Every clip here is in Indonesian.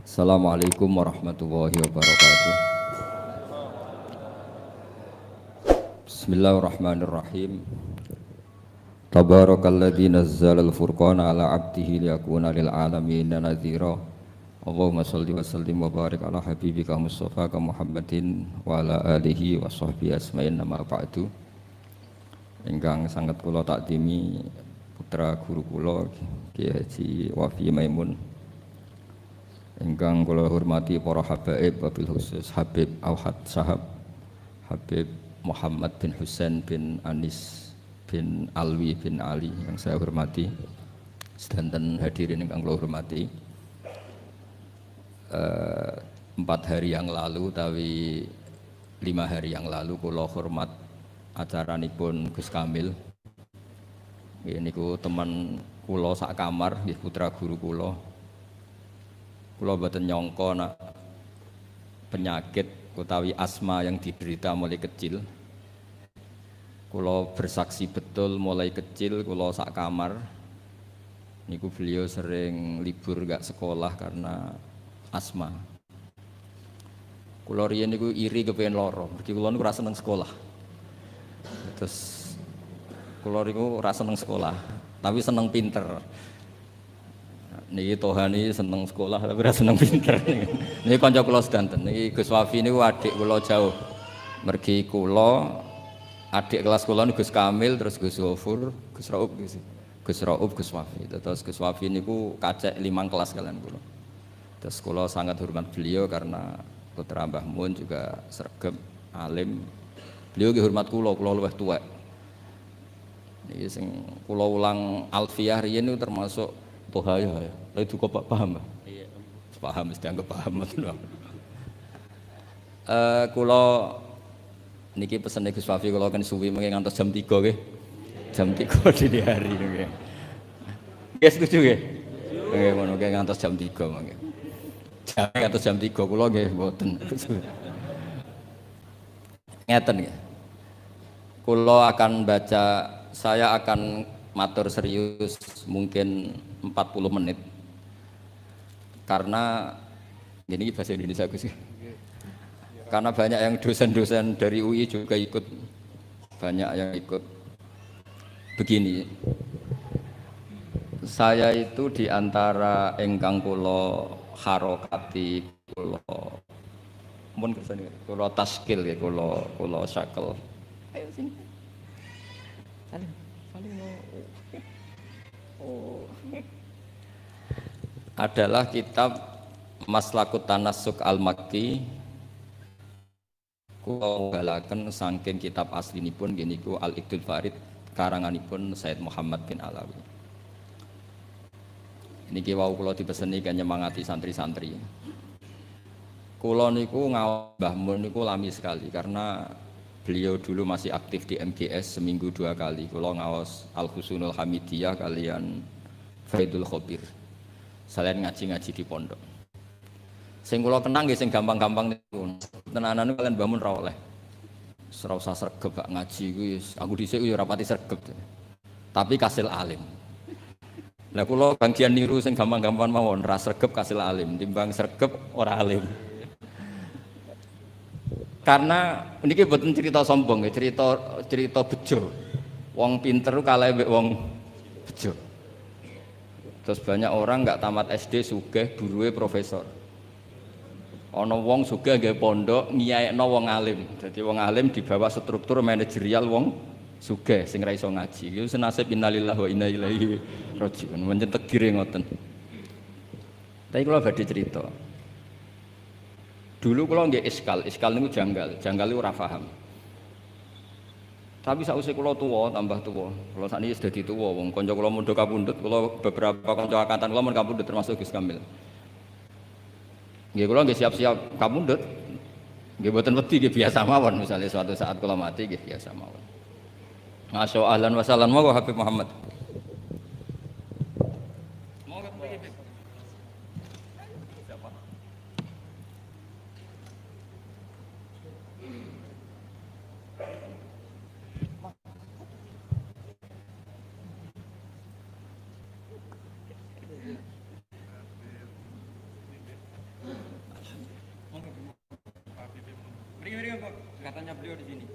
Assalamualaikum warahmatullahi wabarakatuh. Bismillahirrahmanirrahim. Tabarakalladzi nazzalal furqana ala 'abdihi liyakuna lil 'alamin nadhira. Allahumma shalli wa sallim wa barik ala habibika Mustafa Muhammadin wa ala alihi wa sahbihi asma'in nama ba'du. Ingkang sangat kula takdimi putra guru kula Kiai Haji Wafi Maimun. Ingkang kula hormati para habaib wabil khusus Habib Auhad Sahab, Habib Muhammad bin Husain bin Anis bin Alwi bin Ali yang saya hormati, sedanten hadirin ingkang kula hormati. 4 hari yang lalu tawi 5 hari yang lalu kula hormat acaranipun Gus Kamil. Nggih niku teman kula sak kamar, nggih putra guru kula. Kula mboten nyangka nak penyakit utawi asma yang diderita mulai kecil. Kula bersaksi betul mulai kecil kula sak kamar niku beliau sering libur gak sekolah karena asma. Kula riyen niku iri kepengin loro, mergi kula niku ora seneng sekolah. Terus kula niku ora seneng sekolah, tapi seneng pinter. Niki Tohani seneng sekolah tapi ora seneng pinter. Niki kanca kula sedanten. Niki Gus Wafi niku adik kula jauh. Mergi kula adik kelas kula niku Gus Kamil, terus Gus Ghafur, Gus Raub, Gus Wafi. Terus Gus Wafi niku kacek 5 kelas kalian kula. Terus kula sangat hormat beliau karena putra Mbah Mun juga sregep, alim. Beliau nggih hormat kula luwih tuwek. Niki sing kula ulang Alfiyah riyen niku termasuk Tohaya ya. Lha itu kok paham, Mbah? Iya. Paham mesti anggap paham ngoten. Kula niki pesene Gus Wafi kula kan suwi mengke ngantos jam 3 nggih. Jam 3 dini hari nggih. Nggih setuju nggih? Nggih ngono nggih ngantos jam 3 mengke. Jam ngantos jam 3 kula nggih mboten. Ngeten nggih. Kula akan baca, saya akan matur serius mungkin 40 menit karena ini bahasa Indonesia Gus. Karena banyak yang dosen-dosen dari UI juga ikut, banyak yang ikut. Begini, saya itu diantara engkang kula harokati, kula mun kesane kula taskil ya, kula syakel. Ayo sini. Adalah kitab Maslakut Tanassuk Al-Makki. Kula balaken saking kitab aslinipun nggih niku Al-Iqdul Farid karanganipun Said Muhammad bin Alawi. Niki wau kula dipeseni kan nyemangati santri-santri. Kula niku ngaos Mbah Mun niku lami sekali karena beliau dulu masih aktif di MGS, seminggu 2 kali. Kula ngaos Al-Husunul Hamidiyah kalian Faidul Khobir. Selain ngaji-ngaji di pondok. Sing kula kenang nggih sing gampang-gampang niku. Tenanan kalian bangun ra oleh. Ora usah sregep gak ngaji kuwi aku dhisik yo ora pati sregep. Tapi kasil alim. Lah kula bagian niru sing gampang-gampang mawon, ra sregep kasil alim, timbang sregep ora alim. Karena niki mboten cerita sombong ya, cerita bejo. Wong pinter kalah mbek wong bejo. Terus banyak orang nggak tamat SD sugih guruwe profesor. Ana wong sugih nggih pondok ngiyaekno wong alim. Dadi wong alim di bawah struktur manajerial wong sugih sing ra iso ngaji. Iku senasib innalillahi wa inna ilaihi rajiun. Mencen takdire ngoten. Tapi kula badhe cerita. Dulu kula nggih iskal niku janggal niku ora paham. Tapi sausé kula tuwa tambah tuwa. Kula sakniki wis dadi tuwa wong kanca kula mondok kapundhut, kula beberapa kanca angkatan kula mun kapundhut termasuk Gus Kamil. Nggih kula nggih siap-siap kapundhut. Nggih mboten wedi nggih biasa mawon, misale suatu saat kula mati nggih biasa mawon. Masya ahlan wa sahlan monggo Habib Muhammad. Beri Pak, katanya beliau di sini.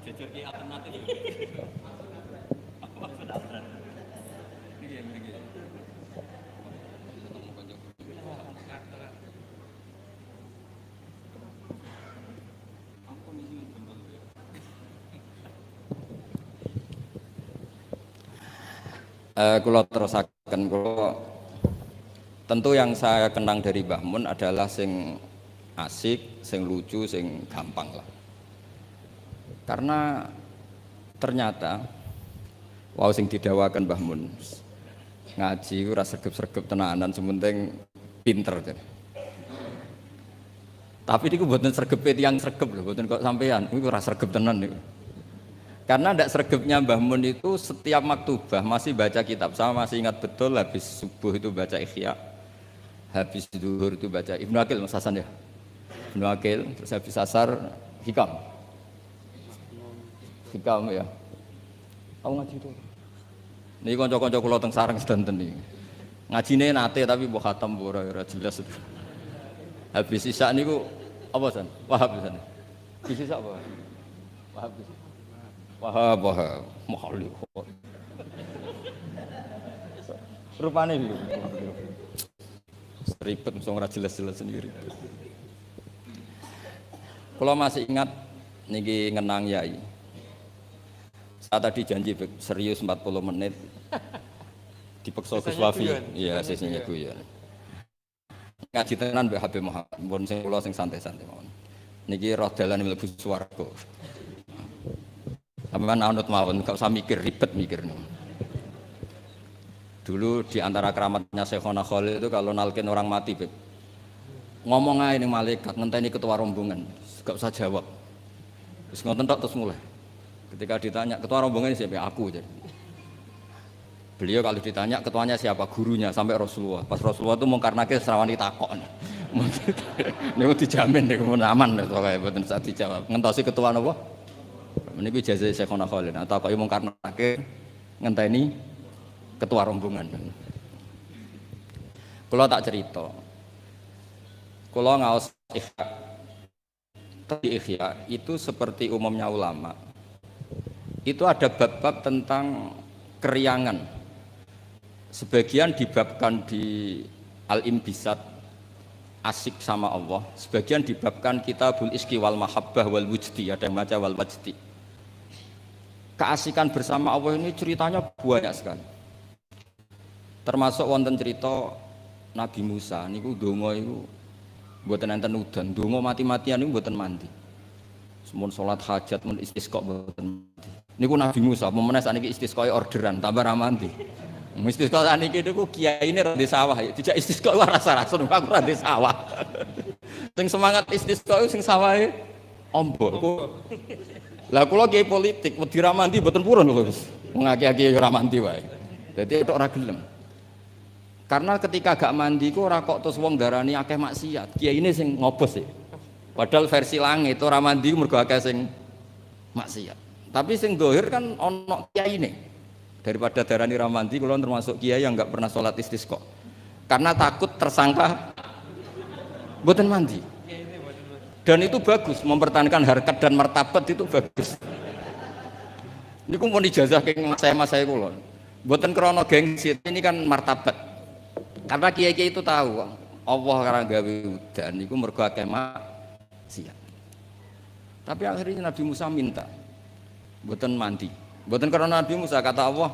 Jujur di alternatif. Kalau terusakan, kalau tentu yang saya kenang dari Mbah Mun adalah sing asik, sing lucu, sing gampang lah. Karena ternyata, wow sing didawakan Mbah Mun ngaji ora sregep-sregep tenanan, sementing pinter. Tapi ini buatan sregep yang sregep loh, buatan kok sampean, ini ora sregep tenan nih. Karena tidak sregepnya Mbah Mun itu setiap maktubah masih baca kitab. Saya masih ingat betul habis subuh itu baca Ihya, habis zuhur itu baca Ibnu Aqil Mas Hasan ya. Ibnu Aqil, terus habis asar Hikam. Hikam ya. Kamu ngaji itu. Niki kanca-kanca kula teng sareng sedanten niki. Ngajine nate tapi mbok khatam ora jelas. Habis isya niku apa San? Wahab San. Habis isya apa? Wahab. Wahab, mahali. Rupane iki. Ribet mesti ora jelas-jelas sendiri. Kalau masih ingat niki ngenang yai. Saya tadi janji serius 40 menit. Dipeksa Gus Wafi. Iya, sesine guyon. Ngaji tenan Mbak Habib Muhammad. Mun sing kula sing santai-santai mawon. Niki roh dalan mlebu swarga. Sampeyan anut mawon, gak usah mikir ribet mikirnya. Dulu di antara keramatnya Syekhona Khalil itu kalau nalkin orang mati, Beb. Ngomong aja ning malaikat, ngenteni ketua rombongan, gak usah jawab. Terus ngoten tok terus mulai. Ketika ditanya, ketua rombongan siapa? Aku jadi. Beliau kalau ditanya ketuanya siapa? Gurunya sampai Rasulullah. Pas Rasulullah itu mungkar nakir serawani takok. Niku dijamin niku aman pokoke mboten usah dijawab. Ngentosi ketua napa? Niku ijazah Syekhona Khalil. Atau kok mungkar nakir ngenteni ketua rombongan. Kalau tak cerita, kalau ngaos Ihya itu seperti umumnya ulama, itu ada bab-bab tentang keriangan. Sebagian dibabkan di Al-Imbisat, asik sama Allah. Sebagian dibabkan Kitabul Iski wal Mahabbah wal Wujdi, ada yang baca wal Wajdi. Keasikan bersama Allah ini ceritanya banyak sekali. Termasuk wonten cerita Nabi Musa niku donga iku mboten enten udan, donga mati-matian niku mboten mandi. Mun salat hajat, mun istisqa mboten mandi. Niku Nabi Musa, memenes saniki istisqae orderan tambah ra mandi. Istisqa saniki niku kiyaine ra di sawah, dijak istisqa ora rasa-rasa aku ra di sawah. Sing semangat istisqa sing sawahe ombo. Lah kula kiai politik wedi ra mandi mboten purun lho Gus. Wong akeh-akeh ora mandi wae. Dadi tok ora gelem. Karena ketika gak mandi ku ora kok terus wong darani akeh maksiat. Kiai ini sing ngobos sih. Padahal versi langit ora mandi mergo akeh sing maksiat. Tapi sing dohir kan ono kiai ini. Daripada darani ora mandi kula termasuk kiai yang enggak pernah sholat istisqa. Karena takut tersangka mboten mandi. Dan itu bagus, mempertahankan harkat dan martabat itu bagus. Niku pun ijazah keng mas saya kula. Mboten krana gengsi, ini kan martabat. Karena kiai-kiai itu tahu Allah karena gawe udan niku mergo akeh maksiat. Tapi akhirnya Nabi Musa minta mboten mandi. Mboten karena Nabi Musa kata Allah,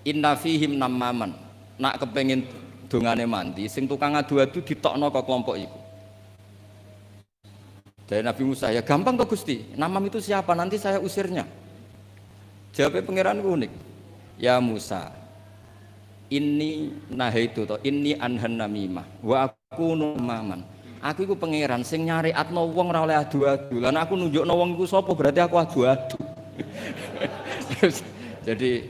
"Inna fihim namaman." Nak kepengin dongane mandi, sing tukang adu-adu ditokno ke kelompok iku. Dari Nabi Musa, ya gampang kok Gusti. Namam itu siapa? Nanti saya usirnya. Jawabnya pangeran unik. Ya Musa, ini nahaitu to, ini anhan namimah. Wa aku numaman. Aku iku pangeran sing nyariatno wong ora oleh adu-adu. Lah aku nunjukno wong iku sapa berarti aku adu-adu. Jadi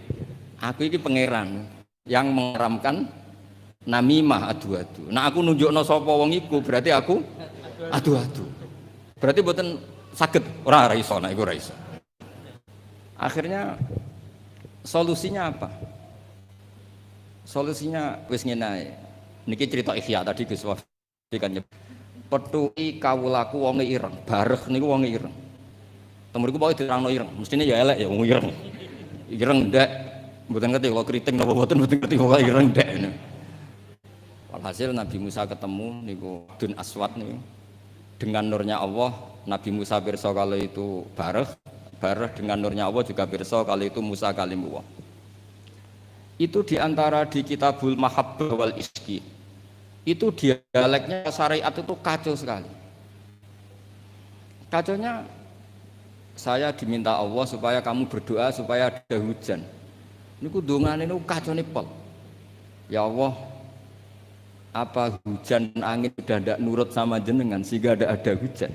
aku iki pangeran yang mengeramkan namimah adu-adu. Nah aku nunjukno sapa wong iku berarti aku adu-adu. Berarti mboten saged ora iso, nek iku ora iso. Akhirnya solusinya apa? Solusinya wis ngene ae. Niki cerita Ihya tadi Gus Wafi kan petuki kawulaku wonge ireng, bareh niku wonge ireng. Temuriku pokoke dirangno ireng, mestine ya elek ya wong ireng. Ireng ndak mboten ngerti kalau keriting napa mboten ngerti pokoke ireng ndak. Alhasil Nabi Musa ketemu niku Dun Aswad niku. Dengan nurnya Allah, Nabi Musa pirsa kalau itu bareh dengan nurnya Allah juga pirsa kalau itu Musa kalimullah. Itu diantara di Kitabul Mahabbah wal Iski. Itu dialeknya syariat itu kacau sekali. Kacaunya saya diminta Allah supaya kamu berdoa supaya ada hujan. Niku dongane niku kacone pol. Ya Allah, apa hujan dan angin sudah tidak nurut sama jenengan sehingga ada hujan?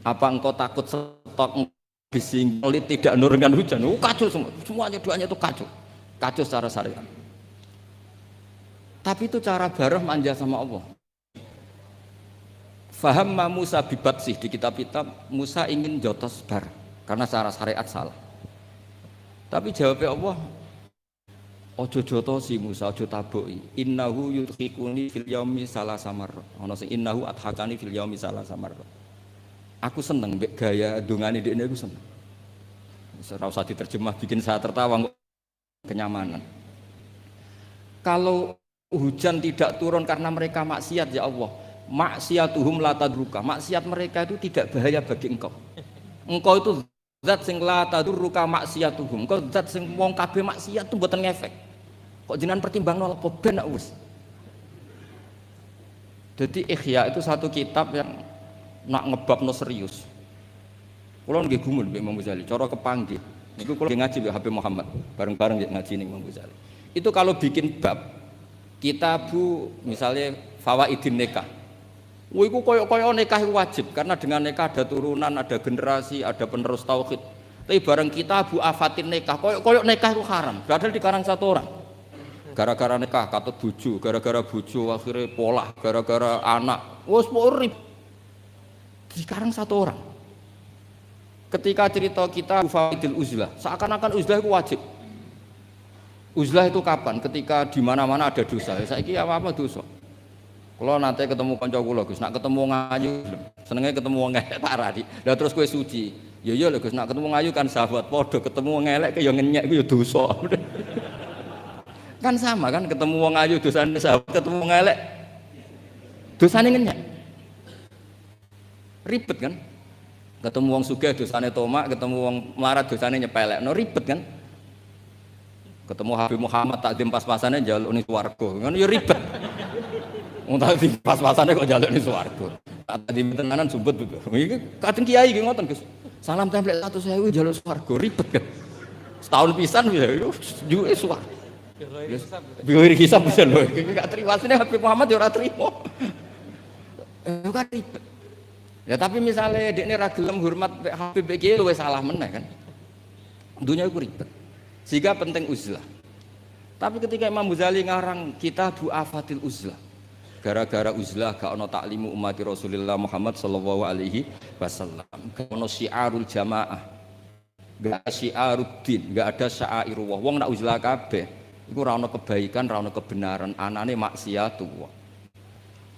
Apa engkau takut stok bisinglit tidak nurunkan hujan? Kacau semua, semuanya doanya itu kacau secara syariat. Tapi itu cara bareh manja sama Allah. Faham Musa bibat sih di kitab-kitab Musa ingin jotos bar karena secara syariat salah. Tapi jawabnya Allah, ojo jotosi Musa, ojo taboki. Innahu yudhikuni fil yaumi salasa marra. Ono sing innahu adhakani fil yaumi salasa marra. Aku seneng mbek gaya dongane dekne aku seneng. Ora usah diterjemah bikin saya tertawa kenyamanan. Kalau hujan tidak turun karena mereka maksiat ya Allah, maksiatuhum la tadruka. Maksiat mereka itu tidak bahaya bagi engkau. Engkau itu zat sing la tadruka maksiatuhum. Engkau zat sing wong kabeh maksiat itu mboten ngefek. Kok jenengan pertimbangno apa ben wis. Jadi Ihya itu satu kitab yang nak ngebabno serius. Kula nggih gumun mbek Imam Ghazali, cara kepanggih. Niku kula ngaji mbek Habib Muhammad, bareng-bareng ngaji ning Imam Ghazali. Itu kalau bikin bab kitabu misalnya Fawaidin Nikah. Wah, itu koyok nikah itu wajib karena dengan nikah ada turunan, ada generasi, ada penerus tauhid. Tapi bareng kitabu Afatin Nikah, koyok nikah itu haram. Padahal dikarang satu orang. Gara-gara nikah katut bojo, gara-gara bojo akhirnya polah, gara-gara anak. Wes urip. Dikarang satu orang. Ketika cerita kita Fawaidil Uzlah, seakan-akan uzlah itu wajib. Uzlah itu kapan? Ketika di mana-mana ada dosa. Saiki apa dosa? Kalau nanti ketemu kanca kula Gus, nak ketemu ngayu, senenge ketemu wong elek tak radi. Lah terus kowe suci. Ya iya lho Gus, nak ketemu ngayu kan sahabat padha, ketemu wong elek ya ngenyek ku ya dosa. Kan sama kan ketemu wong ayu dosane sahabat, ketemu wong elek dosane ngenyek. Ribet kan? Ketemu wong sugih dosane tomak, ketemu wong melarat dosane nyepelek. No ribet kan? Ketemu Habib Muhammad takdim pas-pasannya jaluk ning swarga. Kan ya ribet. Wong takdim pas-pasannya kok jaluk ning swarga. Takdim tenanan sumpet betul. Iki kadang kiai iki ngoten, Gus. Salam template 100.000 jaluk swarga, ribet kan. Setahun pisan ya juke swarga. Biar hisab bisa lho. Iki gak terima asline Habib Muhammad ya ora trimo. Kan ribet. Ya tapi misalnya dekne ra gelem hormat Habib iki luwih salah meneh kan. Dunia iku ribet. Sehingga penting uzlah. Tapi ketika Imam Ghazali ngarang Kitabul Afatil Uzlah, gara-gara uzlah gak ono taklimu umat Rasulullah Muhammad sallallahu alaihi wasallam, gak ono syiarul jamaah, gak syiaruddin, gak ada syairullah. Wong nak uzlah kabeh iku ora ono kebaikan, ora ono kebenaran, anane maksiatullah.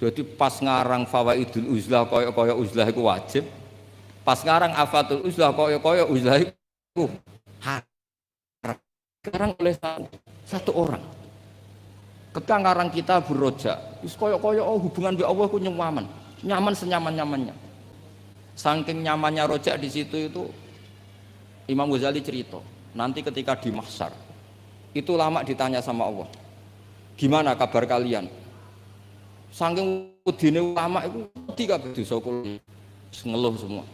Jadi pas ngarang Fawaidul Uzlah kaya-kaya uzlah iku wajib, pas ngarang Afatul Uzlah kaya-kaya uzlah iku sekarang oleh satu orang. Ketika ngarang kita Roja, wis koyo-koyo hubungan dengan Allah ku nyaman senyaman-nyamannya. Saking nyamannya Roja di situ itu Imam Ghazali cerita, nanti ketika di mahsyar itu lama ditanya sama Allah, gimana kabar kalian? Saking wedine ulama itu wedi kabeh dosa kula, ngeluh semua.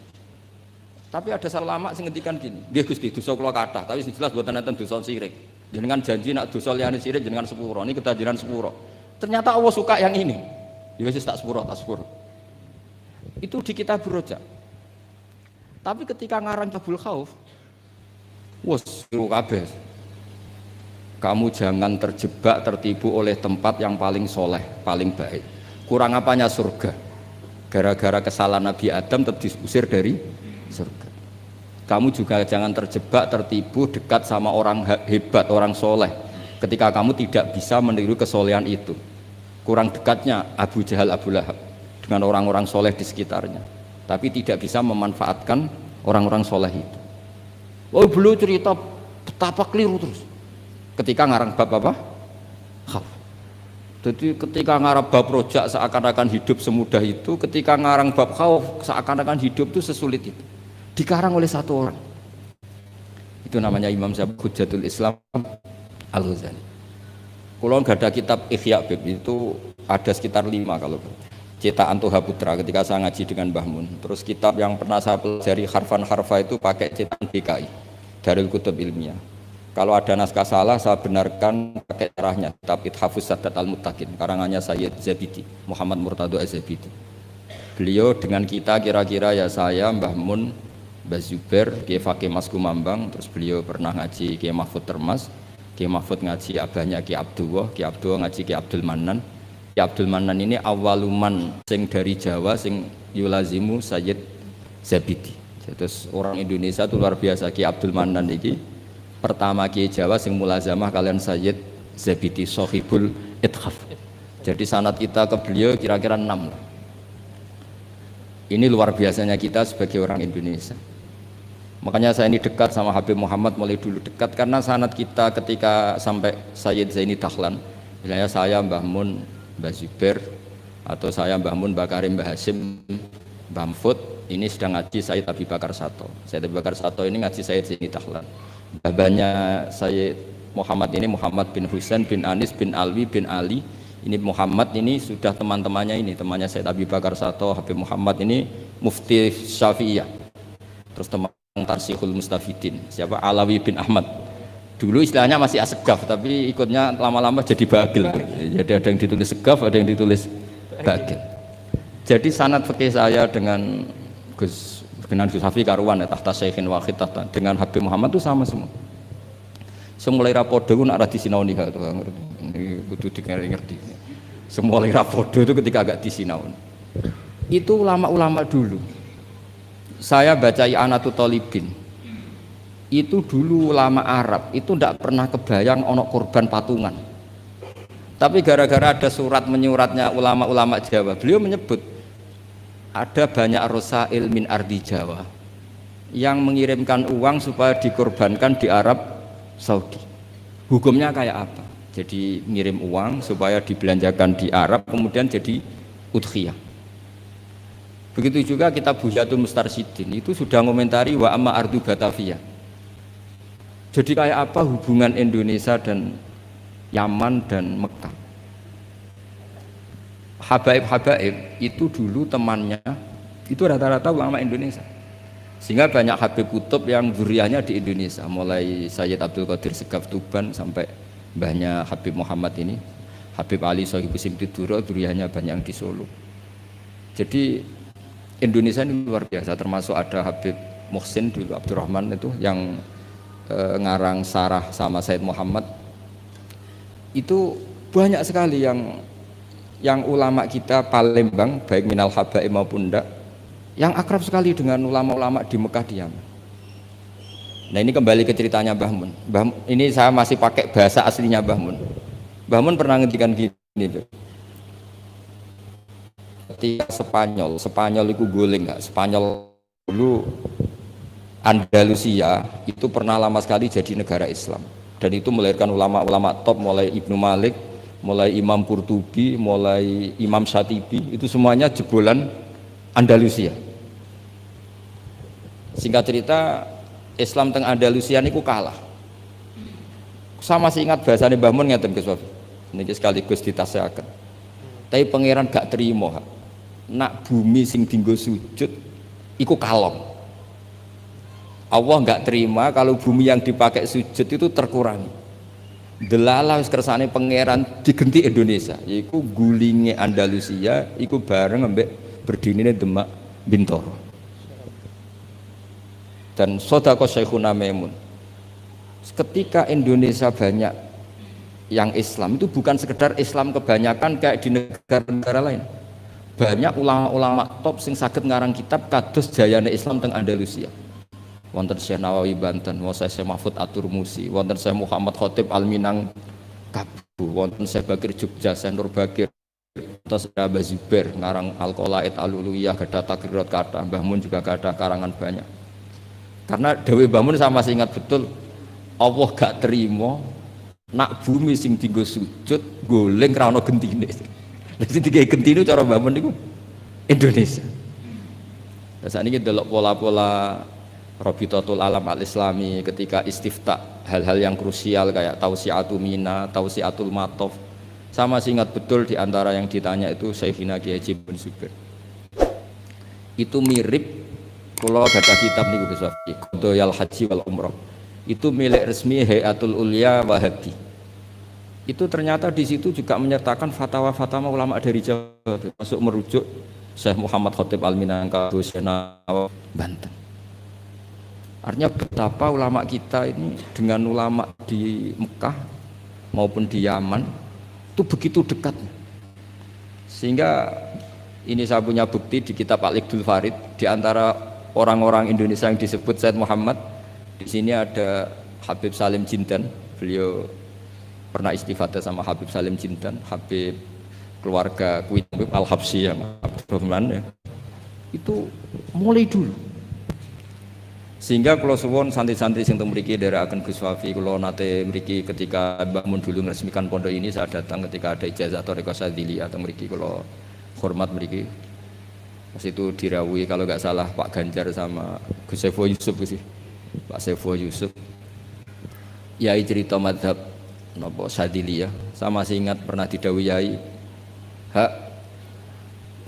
Tapi ada ulama sing ngendikan gini, nggih Gusti dosa kula kathah, tapi sing jelas mboten enten dosa sirik. Jenengan janji nak dosa liyane sirik jenengan sepuro, niki kedajiran sepuro. Ternyata Allah suka yang ini. Ya wis tak sepuro. Itu di kitab Roja. Tapi ketika ngarang Tabul Khauf, wes kabeh. Kamu jangan terjebak tertipu oleh tempat yang paling soleh, paling baik. Kurang apanya surga? Gara-gara kesalahan Nabi Adam tetap diusir dari surga. Kamu juga jangan terjebak tertipu dekat sama orang hebat, orang soleh. ketika kamu tidak bisa meniru kesolehan itu. Kurang dekatnya Abu Jahal, Abu Lahab dengan orang-orang soleh di sekitarnya, tapi tidak bisa memanfaatkan orang-orang soleh itu. Oh, beliau cerita betapa keliru terus ketika ngarang bab apa? Khauf. Jadi ketika ngarang bab rojak seakan-akan hidup semudah itu, ketika ngarang bab khauf seakan-akan hidup itu sesulit itu. Dikarang oleh satu orang. Itu namanya Imam Syafii Hujjatul Islam Al-Ghazali. Kalau nggak ada kitab Ihya Bib itu ada sekitar 5 kalau cetakan Toha Putra ketika saya ngaji dengan Mbah Mun. Terus kitab yang pernah saya pelajari harfan harfa itu pakai cetakan DKI Darul Kutub Ilmiah. Kalau ada naskah salah saya benarkan pakai caranya kitab Ithafus Sadat Al-Muttaqin karangannya Sayyid Zabidi Muhammad Murtado Az-Zabidi. Beliau dengan kita kira-kira ya saya Mbah Mun, Mbah Zubair, Kiai Fakih Mas Kumambang, terus beliau pernah ngaji Kiai Mahfud Termas, Kiai Mahfud ngaji abahnya Kiai Abdullah ngaji Kiai Abdul Manan. Kiai Abdul Manan ini awaluman sing dari Jawa sing yulazimu Sayyid Zabidi. Terus orang Indonesia itu luar biasa. Kiai Abdul Manan ini pertama Kiai Jawa sing mulazamah kalian Sayyid Zabidi Sohibul Ithaf. Jadi sanad kita ke beliau kira-kira 6 lah. Ini luar biasanya kita sebagai orang Indonesia. Makanya saya ini dekat sama Habib Muhammad mulai dulu dekat karena sanad kita ketika sampai Sayyid Zaini Dahlan, misalnya saya Mbah Mun, Mbah Zubair, atau saya Mbah Mun, Mbah Karim, Mbah Hasim, Mbah Mfud, ini sedang ngaji Sayyid Abi Bakar Sato. Sayyid Abi Bakar Sato ini ngaji Sayyid Zaini Dahlan. Babanya Sayyid Muhammad ini Muhammad bin Husain bin Anis bin Alwi bin Ali. Ini Muhammad ini sudah teman-temannya ini, temannya Sayyid Abi Bakar Sato, Habib Muhammad ini Mufti Syafi'iyah. Terus teman Tarsihul Mustafidin, siapa Alawi bin Ahmad. Dulu istilahnya masih Asegaf, tapi ikutnya lama-lama jadi Bagil. Jadi ada yang ditulis Segaf, ada yang ditulis Bagil. Jadi sanad fikih saya dengan Gus Hafi karuan ya, tahta Syekhin Wahid tahta dengan Habib Muhammad itu sama semua. Semulai rapodo itu nak disinauni itu kudu ngerti. Semulai rapodo itu ketika agak disinauni. Itu ulama-ulama dulu. Saya baca I'anatul Thalibin. Itu dulu ulama Arab itu tidak pernah kebayang ono korban patungan. Tapi gara-gara ada surat menyuratnya ulama-ulama Jawa, beliau menyebut ada banyak rosail min ardi Jawa yang mengirimkan uang supaya dikorbankan di Arab Saudi. Hukumnya kayak apa? Jadi ngirim uang supaya dibelanjakan di Arab kemudian jadi udhiyah. Begitu juga kitab Buhyatul Mustarsyidin itu sudah ngomentari wa amma ardu Batavia. Jadi kayak apa hubungan Indonesia dan Yaman dan Mekah. Habaib-habaib itu dulu temannya itu rata-rata ulama Indonesia. Sehingga banyak Habib Kutub yang zuriyahnya di Indonesia, mulai Sayyid Abdul Qadir Segaf Tuban sampai mbahnya Habib Muhammad ini, Habib Ali Sohibu Simtiduro, zuriyahnya banyak yang di Solo. Jadi Indonesia ini luar biasa, termasuk ada Habib Muhsin dulu Abdurrahman itu yang ngarang sarah sama Said Muhammad. Itu banyak sekali yang ulama kita Palembang baik minal habaib maupun enggak yang akrab sekali dengan ulama-ulama di Mekah di Yaman. Nah ini kembali ke ceritanya Mbah Mun. Ini saya masih pakai bahasa aslinya Mbah Mun. Mbah Mun pernah ngendikan gini. Ketika Spanyol itu guling nggak? Spanyol dulu Andalusia itu pernah lama sekali jadi negara Islam dan itu melahirkan ulama-ulama top mulai Ibnu Malik, mulai Imam Qurtubi, mulai Imam Syatibi, itu semuanya jebolan Andalusia. Singkat cerita Islam teng Andalusia niku kalah. Saya masih ingat bahasane Mbah Mun ngeten Gus Wafi. Niki sekaligus ditasehaken. Tapi pangeran gak terima. Nak bumi sing dinggo sujud iku kalong. Allah nggak terima kalau bumi yang dipakai sujud itu terkurangi. Delala wis kersane pangeran digenti Indonesia, yaiku gulinge Andalusia iku bareng ambek berdinine Demak Bintoro. Dan Sodako Syekhuna Maimun. Ketika Indonesia banyak yang Islam itu bukan sekedar Islam kebanyakan kayak di negara-negara lain. Banyak ulama-ulama top sing saged ngarang kitab kados jayane Islam teng Andalusia. Wonten Syekh Nawawi Banten, wonten Syekh Mahfud At-Turmusi, wonten Syekh Muhammad Khatib Al-Minang Kabu wonten Syekh Bakir Jogja, Syekh Nur Bakir, terus Abah Zubair ngarang Al-Qolaid Al-Uluyah, gada takrirat kata, Mbah Mun juga gada karangan banyak. Karena Dewi Mbah Mun saya masih ingat betul, Allah gak terima nak bumi sing dienggo sujud goleng krana gentine. Lha sing digawe gentine cara Mbah Mun niku Indonesia. Lah sakniki delok pola-pola Rabitatul Alam Al-Islami ketika istiftah hal-hal yang krusial kayak Tausiatul Mina, Tausiatul Matof. Sama masih ingat betul di antara yang ditanya itu Syekhina Kiai Haji bin Zubair. Itu mirip kalau ada kitab niku Gus Wafi, Qadayal Haji wal Umrah. Itu milik resmi Hayatul Ulya Wahabi. Itu ternyata di situ juga menyertakan fatwa-fatwa ulama dari Jawa, termasuk merujuk Syekh Muhammad Khatib Al-Minangkabau Senawa Banten. Artinya betapa ulama kita ini dengan ulama di Mekah maupun di Yaman itu begitu dekat. Sehingga ini saya punya bukti di kitab Al-Iqdul Farid, di antara orang-orang Indonesia yang disebut Said Muhammad, di sini ada Habib Salim Jindan. Beliau pernah istifadah sama Habib Salim Jindan, Habib keluarga Kuit Al-Habsyi yang Abdurrahman ya. Itu mulai dulu. Sehingga kalau suwon santri-santri sing teng mriki dherekaken Gus Wafi, kula nate mriki ketika Mbah Mun dulu meresmikan pondok ini, saya datang ketika ada ijazah Thariqah Sadziliyah atau mriki kula hormat mriki. Pas itu dirawuhi kalau nggak salah Pak Ganjar sama Gus Saiful Yusuf sih. Pak Saiful Yusuf. Yai cerita mazhab napa Sadziliyah. Saya masih ingat pernah didhawuhi Yai, hak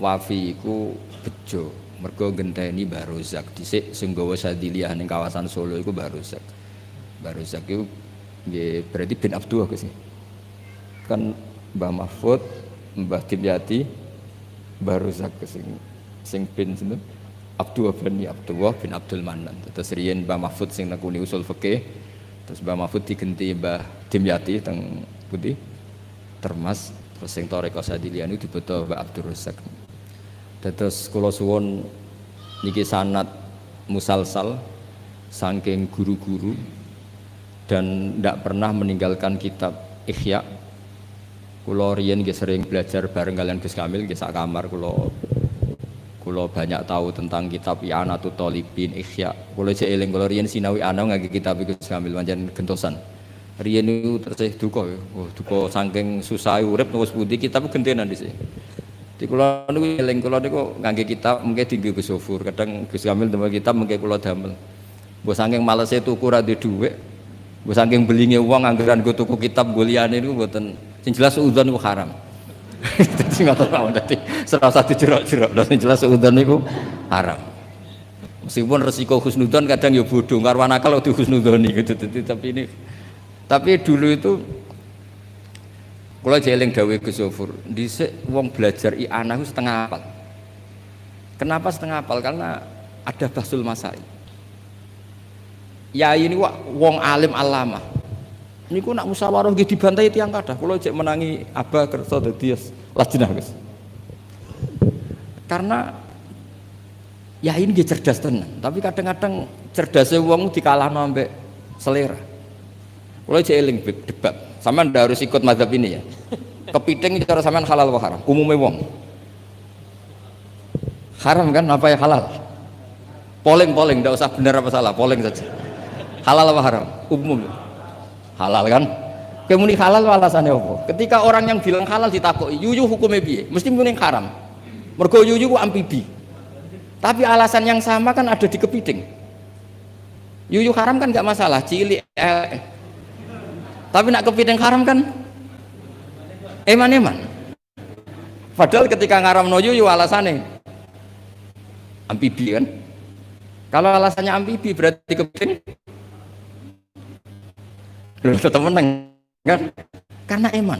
Wafi iku bejo. Mergo genteni Mbah Rozak dhisik sing gawa Sadziliyah ning kawasan Solo iku Mbah Rozak. Mbah Rozak iku nggih berarti bin Abdullah sih. Kan Mbah Mahfud, Mbah Dimyati, Mbah Rozak sing bin sinten? Abdullah bin Abdul Manan. Terus riyen Mbah Mahfud sing nekuni usul fikih, terus Mbah Mahfud digenti Mbah Dimyati teng Putih Termas, terus sing Thariqah Sadziliyah niku dibeto Mbah Abdul Rozak. Terus kula suwun niki sanad musalsal saking guru-guru dan ndak pernah meninggalkan kitab Ihya. Kula riyen nggih sering belajar bareng kalian Gus Kamil nggih sak kamar kula banyak tahu tentang kitab I'anatul Thalibin Ihya. Kula jek eling kula riyen sinau ana ngangge kitab Gus Kamil pancen gentosan. Riyen niku terus duka ya. Oh, duka saking susah urip terus pundi kitab gentenan dhisik. Di kula niku eling kula niku ngangge kitab mengke dienggo Gus Sofur, kadang Gus Kamil damel kitab mengke kula damel. Mbok saking malese tuku ra duwe dhuwit, mbok saking belinge wong anggaran go tuku kitab go liyane niku mboten sing jelas udzon niku haram. Dadi ngoten mawon dadi serasa dijerok-jerok, sing jelas udzon niku haram. Meskipun resiko husnudzon kadang ya bodho, karwan akal di husnudzoni gitu. Tapi dulu itu kalau jeling dawuh Gus Sofur, dhisik wong belajar i'anah setengah hafal. Kenapa setengah hafal? Karena ada bahsul masai. Yai ini wong alim alama. Niku nak musyawarah nggih dibantai tiyang kathah. Kula jek menangi Abah kersa dadi lajnah Gus. Karena yai ini cerdas tenan, tapi kadang-kadang cerdasnya wong dikalahno ambek selera. Kula jek eling debat. Sampean ndak harus ikut mazhab ini ya. Kepiting cara sampean halal apa haram? Umumnya wong. Haram kan apa ya halal? Polling ndak usah benar apa salah, polling saja. Halal apa haram? Umum. Halal kan? Kemudian halal alasannya apa? Ketika orang yang bilang halal ditakoki, yuyu hukumnya piye? Mesti muni haram. Mergo yuyu ku amfibi. Tapi alasan yang sama kan ada di kepiting. Yuyu haram kan enggak masalah, cilik tapi nak kepiting haram kan eman-eman. Padahal ketika ngaram noyu alasannya amfibi kan. Kalau alasannya amfibi berarti kepiting tetap menang kan? Karena eman.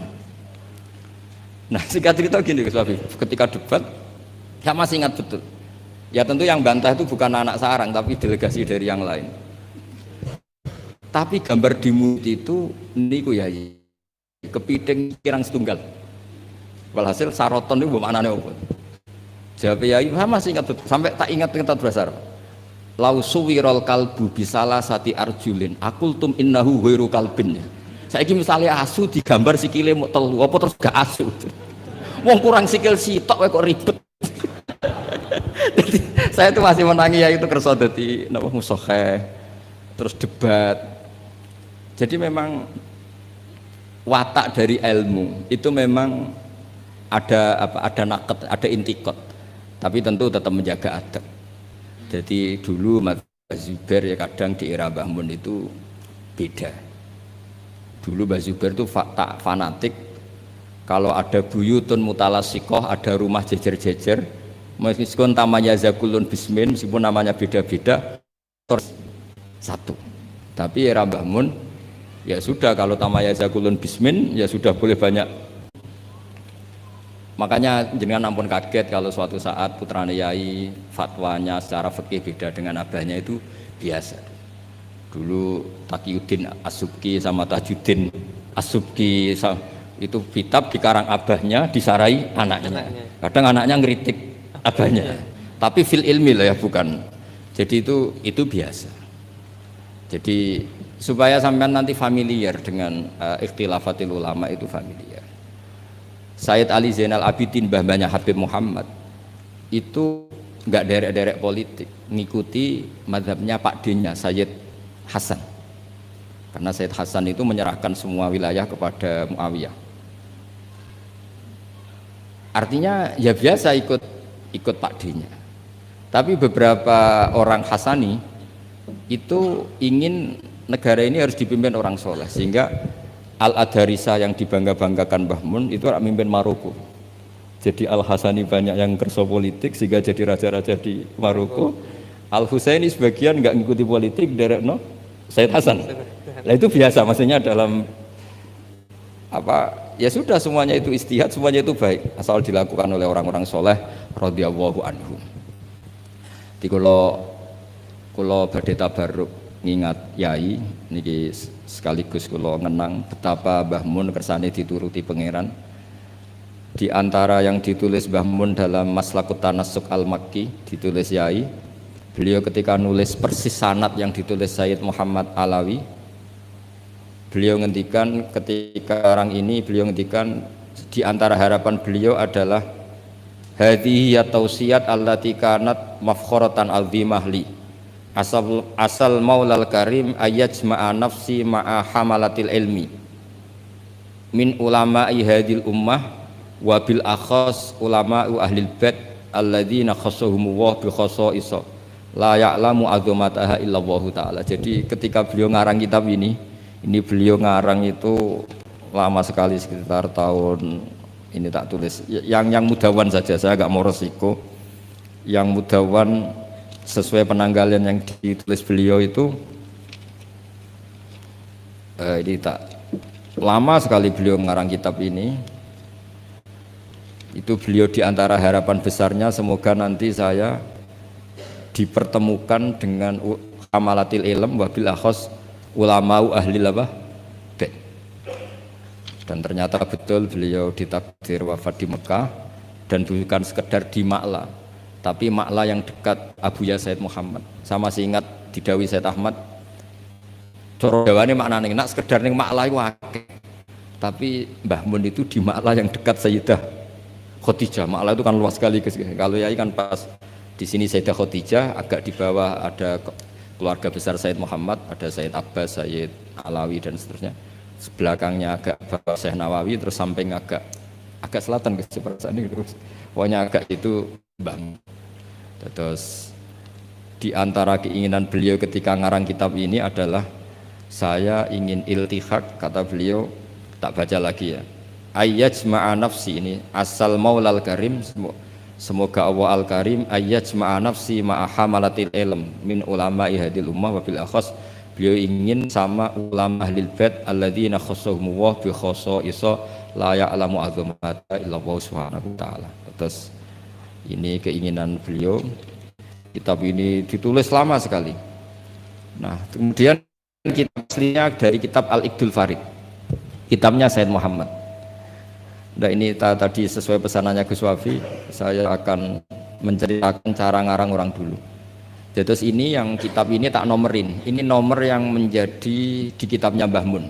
Nah singkat cerita gini Gus Wafi, ketika debat saya masih ingat betul. Ya tentu yang bantah itu bukan anak sarang tapi delegasi dari yang lain. Tapi gambar di mulut itu niku ya kepiting kirang setunggal. Walhasil saroton itu maknane apa? Jawab ya saya masih ingat sampai tak ingat bahasa Arab. Lau suwirol kalbu bisalah sati arjulin akultum innahu ghairu kalbin. Saiki misalnya asu digambar sikile mau telu, apa terus gak asu? Wong kurang sikil sitok kok ribet. Jadi, saya itu masih menangi ya itu kerso dadi napa musokheh, terus debat. Jadi memang watak dari ilmu itu memang ada apa? Ada naket, ada intikot. Tapi tentu tetap menjaga adab. Jadi dulu Mas Zubair ya kadang di era Mbah Mun itu beda. Dulu Mbah Zubair itu tak fanatik. Kalau ada buyutun mutalasikoh, ada rumah jejer-jejer, meskipun namanya zakulun bismin, meskipun namanya beda-beda, terus satu. Tapi era Mbah Mun, ya sudah kalau namanya zakulun bismin, ya sudah boleh banyak. Makanya jenengan ampun kaget kalau suatu saat putrane yai fatwanya secara fikih beda dengan abahnya itu biasa. Dulu Taqiyuddin As-Subki sama Tajuddin As-Subki itu kitab dikarang abahnya disarai anaknya. Kadang anaknya ngeritik abahnya. Tapi fil ilmi lah ya bukan. Jadi itu biasa. Jadi supaya sampean nanti familiar dengan ikhtilafatil ulama itu familiar. Sayyid Ali Zainal Abidin mbah-mbahnya Habib Muhammad itu enggak derek-derek politik, ngikuti mazhabnya Pak D-nya Sayyid Hasan. Karena Sayyid Hasan itu menyerahkan semua wilayah kepada Muawiyah. Artinya ya biasa ikut Pak D-nya. Tapi beberapa orang Hasani itu ingin negara ini harus dipimpin orang soleh, sehingga Al-Adarisa yang dibangga-banggakan Mbah Mun itu orang mimpin Maroko. Jadi Al-Hasani banyak yang kerso politik sehingga jadi raja-raja di Maroko. Al-Husaini sebagian nggak ngikuti politik derek no Sayyid Hasan. Nah itu biasa, maksudnya dalam apa ya sudah semuanya itu istihad, semuanya itu baik asal dilakukan oleh orang-orang soleh radhiyallahu anhum. Di kulo badhe tabarruk ngingat yai niki sekaligus kulo ngenang betapa Mbah Mun kersane dituruti pangeran. Di antara yang ditulis Mbah Mun dalam Maslakut Tanassuk Al-Makki ditulis yai, beliau ketika nulis persis sanad yang ditulis Sayyid Muhammad Alawi, beliau ngendikan ketika orang ini beliau ngendikan di antara harapan beliau adalah hadhihi ya tausiyat allati kanat mafkhoratan al-dhimah li asal maulal karim ayajma'a nafsi ma'a hamalatil ilmi min ulama'i hadil ummah wa bil akhas ulama'u ahlil bait alladzina khassahumullah bi khassa'isa la ya'lamu azamataha illallahu ta'ala. Jadi ketika beliau ngarang kitab ini beliau ngarang itu lama sekali, sekitar tahun ini tak tulis yang mudawan saja, saya agak mau resiko yang mudawan sesuai penanggalan yang ditulis beliau itu ini tak lama sekali beliau mengarang kitab ini. Itu beliau diantara harapan besarnya semoga nanti saya dipertemukan dengan amalatil ilm wabil akhos ulama'u ahli labah. Dan ternyata betul beliau ditakdir wafat di Mekah, dan bukan sekedar di Ma'la, tapi Ma'la yang dekat Abu Ya Said Muhammad. Sama masih ingat didawi Said Ahmad, coro jawane maknane nak sekedar ning Ma'la iku akeh. Tapi Mbah Mun itu di Ma'la yang dekat Sayyidah Khadijah. Ma'la itu kan luas sekali guys. Kalau yai kan pas di sini Sayyidah Khadijah, agak di bawah ada keluarga besar Said Muhammad, ada Said Abbas, Said Alawi dan seterusnya. Sebelakangnya agak bawah Syekh Nawawi, terus samping agak selatan ke seperti ini terus. Pokoknya agak itu Mbah. Terus di antara keinginan beliau ketika ngarang kitab ini adalah saya ingin iltihaq, kata beliau, tak baca lagi ya. Ayyajma'a nafsi, ini asal maulal karim, semoga Allah al-karim ayyajma'a nafsi ma'a hamalatil ilm min ulama'i hadil ummah wa bil akhas. Beliau ingin sama ulama ahlil bait alladzina khassahumullah bi khassa'isa la ya'lamu azamata illallah subhanahu wa ta'ala. Terus ini keinginan beliau. Kitab ini ditulis lama sekali. Nah, kemudian kitab aslinya dari kitab Al-Iqdul Farid, kitabnya Said Muhammad. Nah, ini tadi sesuai pesanannya Gus Wafi, saya akan menceritakan cara ngarang orang dulu. Terus ini yang kitab ini tak nomerin, ini nomor yang menjadi di kitabnya Mbah Mun.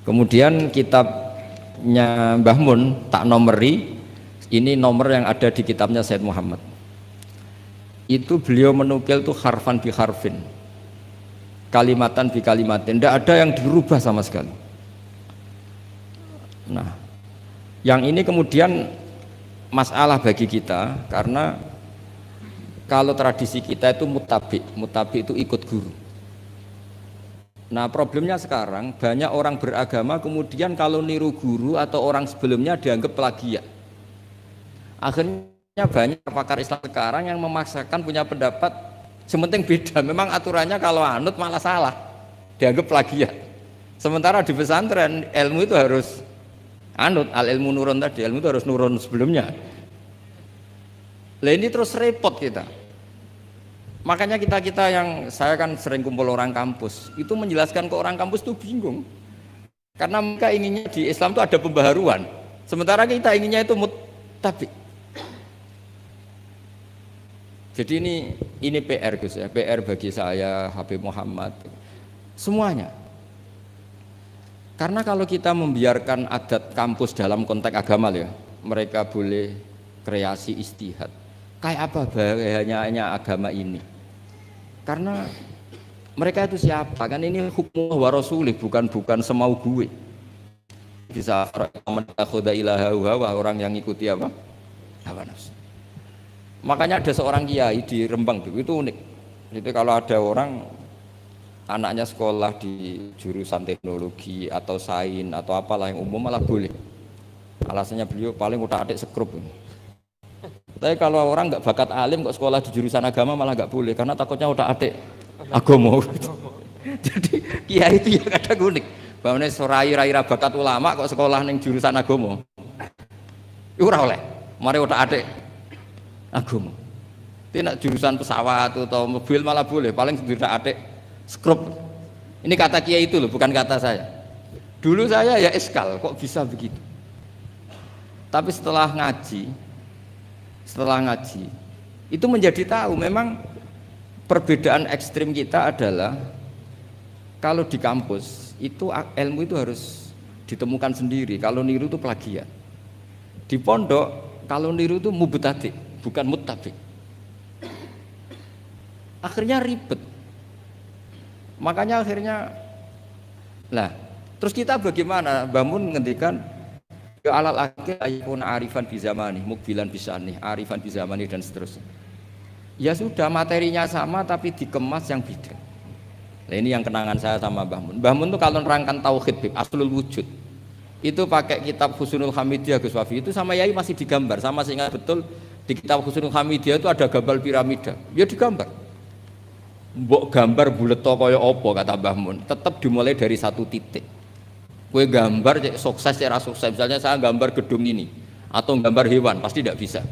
Kemudian kitabnya Mbah Mun tak nomori, ini nomor yang ada di kitabnya Said Muhammad. Itu beliau menukil tuh harfan bi harfin, kalimatan bi kalimatin, tidak ada yang dirubah sama sekali. Nah, yang ini kemudian masalah bagi kita, karena kalau tradisi kita itu mutabi itu ikut guru. Nah, problemnya sekarang banyak orang beragama kemudian kalau niru guru atau orang sebelumnya dianggap plagiat. Akhirnya banyak pakar Islam sekarang yang memaksakan punya pendapat sementing beda. Memang aturannya kalau anut malah salah, dianggap plagiat. Sementara di pesantren ilmu itu harus anut, al ilmu nurun tadi, ilmu itu harus nurun sebelumnya. Lah ini terus repot kita. Makanya kita yang saya kan sering kumpul orang kampus, itu menjelaskan ke orang kampus itu bingung. Karena mereka inginnya di Islam itu ada pembaharuan. Sementara kita inginnya itu mutabi. Jadi ini PR Gus ya, PR bagi saya, Habib Muhammad, semuanya. Karena kalau kita membiarkan adat kampus dalam konteks agama ya, mereka boleh kreasi istihad. Kayak apa bahayanya agama ini? Karena mereka itu siapa? Kan ini hukum wa rasulih, bukan semau gue. Bisa menakhuda ilaha wa orang yang ikuti apa? Hawa nafsu. Makanya ada seorang kiai di Rembang itu unik. Itu kalau ada orang anaknya sekolah di jurusan teknologi atau sains atau apalah yang umum malah boleh. Alasannya beliau paling utak-atik sekrup. Tapi kalau orang nggak bakat alim kok sekolah di jurusan agama malah nggak boleh karena takutnya utak-atik agama. Jadi kiai itu ya kadang unik. Bahwa rai-rai bakat ulama kok sekolah ning jurusan agama. Ora oleh. Mari utak-atik agama. Tidak jurusan pesawat atau mobil malah boleh, paling utak-atik skrup. Ini kata kiai itu loh, bukan kata saya. Dulu saya ya eskal, kok bisa begitu. Tapi setelah ngaji itu menjadi tahu memang perbedaan ekstrim kita adalah kalau di kampus itu ilmu itu harus ditemukan sendiri, kalau niru itu plagiat. Di pondok kalau niru itu mubtadi, bukan muttabi. Akhirnya ribet. Makanya akhirnya terus kita bagaimana? Bangun ngendikan ya alal akhir ayakun arifan bi zamani, mukbilan bisani, arifan bi zamani dan seterusnya. Ya sudah materinya sama tapi dikemas yang beda. Nah, ini yang kenangan saya sama Mbah Mun. Mbah Mun tuh kalau nerangkan tauhid aslul wujud. Itu pakai kitab Husnul Hamidiyah Gus Wafi itu sama Yai masih digambar. Sama saya ingat betul di kitab Husnul Hamidiyah itu ada gambar piramida. Ya digambar. Mbok gambar bulet to kaya apa kata Mbah Mun, tetap dimulai dari satu titik. Kue gambar sukses ya sukses, misalnya saya gambar gedung ini atau gambar hewan pasti tidak bisa.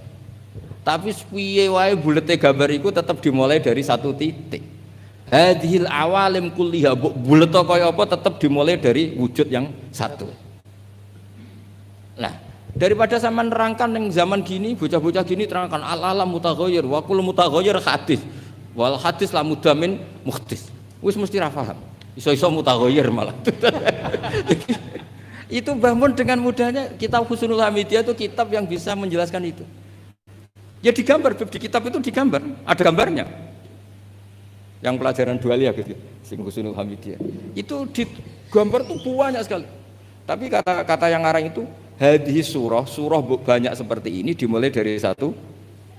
Tapi piye wae bulete gambar itu tetap dimulai dari satu titik. Hadhil awalim kulliha bulet to kaya apa tetap dimulai dari wujud yang satu. Nah, daripada sama nerangkan yang zaman gini bocah-bocah gini terangkan al-alam mutaghayyir wa kullu mutaghayyir hadis. Wal hadis la mudamin muhdis. Wis mesti ra paham. Iso-iso mutaghayyir malah. Itu Mbah Mun dengan mudahnya kitab Husnul Hamidiyah itu kitab yang bisa menjelaskan itu. Ya digambar di kitab itu digambar, ada gambarnya. Yang pelajaran dualia gitu, sing Husnul Hamidiyah. Itu digambar tuh banyak sekali. Tapi kata yang ngarang itu hadis surah banyak seperti ini dimulai dari satu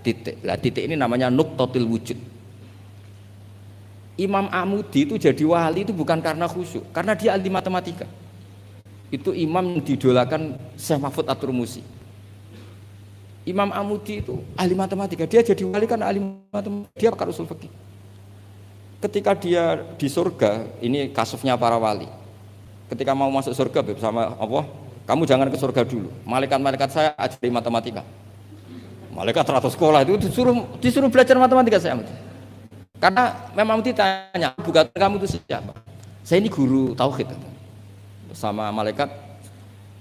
titik. Lah titik ini namanya nuqtatul wujud. Imam Amudi itu jadi wali itu bukan karena khusyuk, karena dia ahli matematika. Itu imam yang didolakan Syekh Mahfud At-Turmusi. Imam Amudi itu ahli matematika, dia jadi wali kan ahli matematika, dia pakar usul fikih. Ketika dia di surga, ini kasusnya para wali. Ketika mau masuk surga bersama Allah, kamu jangan ke surga dulu. Malaikat-malaikat saya ajari matematika. Malaikat teratur sekolah itu disuruh belajar matematika saya. Karena memang ditanya, bukan kamu itu siapa? Saya ini guru tauhid. Sama malaikat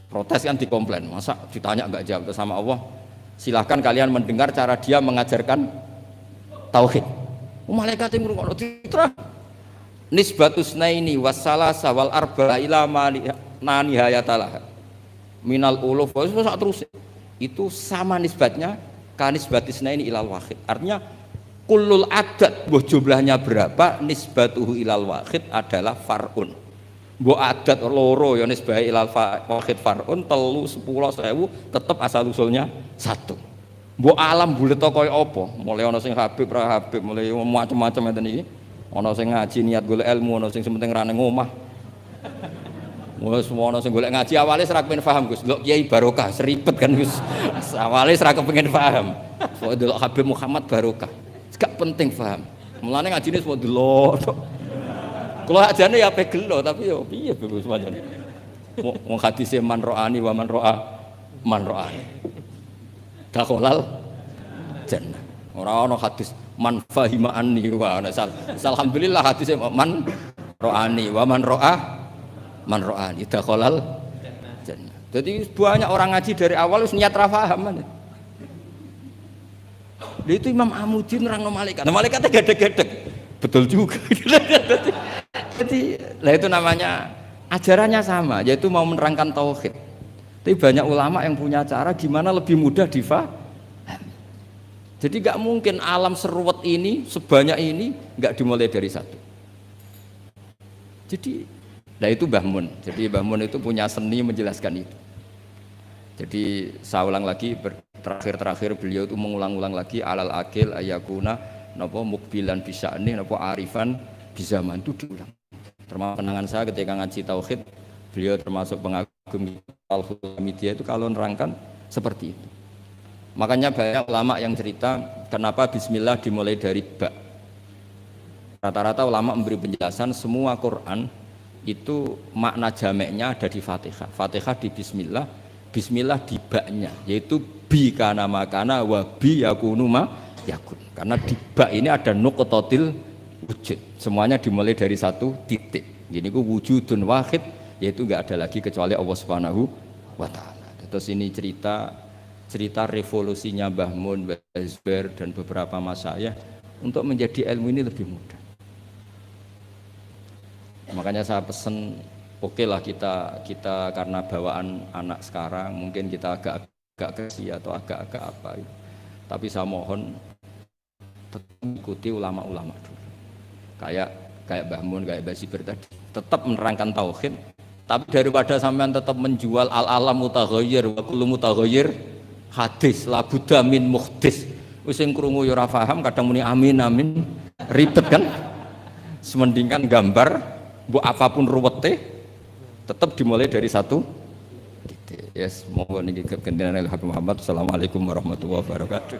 protes kan dikomplain, masa ditanya enggak jawab sama Allah. Silahkan kalian mendengar cara dia mengajarkan tauhid. Malaikat yang ngurung itu nisbatus naini wassalasa wal arba ila nani hayatalah minal uluf terus itu sama nisbatnya kanisbatisna ini ilal wahid. Artinya kullul adat buh jumlahnya berapa nisbatuhu ilal wahid adalah far'un. Mbok adat loro ya nisbah ilal wahid far'un 3 10 1000 tetap asal usulnya 1. Mbok alam bulet kaya apa? Mulai ana sing Habib ra Habib, mulai macam-macam ngeten iki. Ana sing ngaji niat golek ilmu, ana sing penting ra ning omah. Wes ana sing golek ngaji awale ora kepen paham Gus. Delok Kiai Barokah seribet kan Gus. Awale ora kepen paham. Sok delok Habib Muhammad Barokah. Gak penting paham. Mulane ngajine semua delok. Kula ajane ya ape gelo tapi yo piye Gus pancen. Wong hadise man ro'ani wa man ro'a man ro'ani. Dakhalal jannah. Ora ana hadis man fahima anni wa ana alhamdulillah hadise man ro'ani wa man ro'a man ro'ani dakhalal jannah. Jadi banyak orang ngaji dari awal wis niat ra paham. Itu Imam Amuddin nerangno malaikat. Nah, malaikatnya gedek-gedek. Betul juga. Jadi lah itu namanya ajarannya sama, yaitu mau menerangkan tauhid. Tapi banyak ulama yang punya cara gimana lebih mudah difahami. Jadi nggak mungkin alam seruat ini sebanyak ini nggak dimulai dari satu. Jadi, nah itu Mbah Mun. Jadi Mbah Mun itu punya seni menjelaskan itu. Jadi saya ulang lagi terakhir beliau itu mengulang-ulang lagi alal akil ayakuna napa mukbilan bisa ini napa arifan di zaman itu diulang. Termasuk kenangan saya ketika ngaji tauhid, beliau termasuk pengagum Al-Hamidiyah itu kalau nerangkan seperti itu. Makanya banyak ulama yang cerita kenapa bismillah dimulai dari ba. Rata-rata ulama memberi penjelasan semua Quran itu makna jameknya ada di Fatihah. Fatihah di bismillah, bismillah di ba-nya, yaitu bi kana makana wa bi yakunu ma yakun. Karena di ba ini ada nuqtatil wujud. Semuanya dimulai dari satu titik. Ini ku wujudun wahid, yaitu enggak ada lagi kecuali Allah Subhanahu wa taala. Terus ini cerita revolusinya Mbah Mun, Mbah Zubair dan beberapa masyayikh untuk menjadi ilmu ini lebih mudah. Makanya saya pesan oke lah kita karena bawaan anak sekarang mungkin kita agak kasih atau agak apa itu. Tapi saya mohon tetap ikuti ulama-ulama dulu. Kayak Mbah Mun, kayak Mbah Zubair tadi, tetap menerangkan tauhid. Tapi daripada sampean tetap menjual al-alam mutaghayyir wa kullu mutaghayyir hadis la budda min muhdis. Wis sing krungu ya ora paham, kadang muni amin amin, ribet kan? Semendingkan gambar mbok apapun ruwete tetap dimulai dari satu titik. Yes, mohon niki kegendenan Habib Muhammad. Assalamualaikum warahmatullahi wabarakatuh.